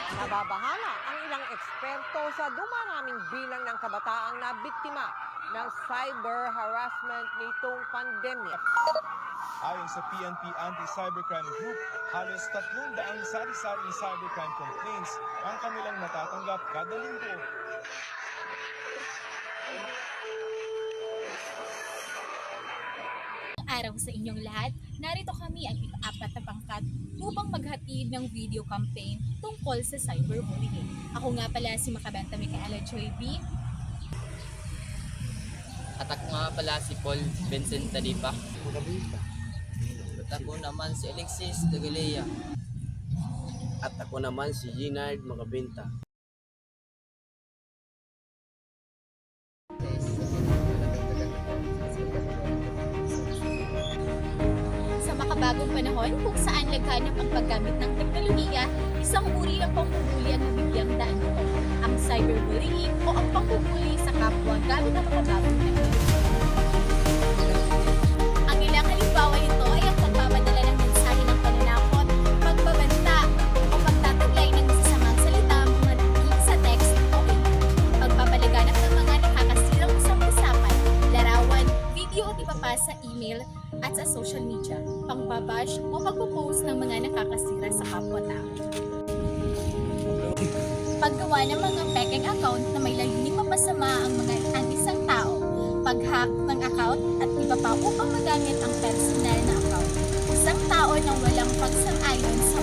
Nababahala ang ilang eksperto sa dumaraming bilang ng kabataang na biktima ng cyber harassment nitong pandemya. Ayon sa PNP Anti-Cybercrime Group, halos 300 sari-saring cybercrime complaints ang kanilang natatanggap kada linggo. Araw sa inyong lahat, narito kami ang ika-4 na pangkat upang maghatid ng video campaign tungkol sa cyberbullying. Ako nga pala si Makabenta Micaela Joy B. At ako nga pala si Paul Vincent Talipa. At ako naman si Alexis Dagalea. At ako naman si Ginard Makabenta. Sa makabagong panahon kung saan laganap ang paggamit ng teknolohiya, isang uri ng pambubuli ang nabigyang daan ito. Ang cyberbullying o ang pambubuli sa kapwa gamit ang makabagong teknolohiya. Ang ilang halimbawa nito ay ang pagpapadala ng mensahe ng pananakot, pagbabanta o pagtataglay ng masasamang salita sa text o email, pagpapalaganap ng mga nakakasirang usap-usapan, larawan, video at iba pa sa email at sa social media, pangbabash o pagpo-post ng mga nakakasira sa kapwa-tao. Paggawa ng mga pekeng account na may layuning mapasama ang mga isang tao, pag-hack ng account at iba pa upang magamit ang personal na account. Isang tao nang walang pagsang-ayon sa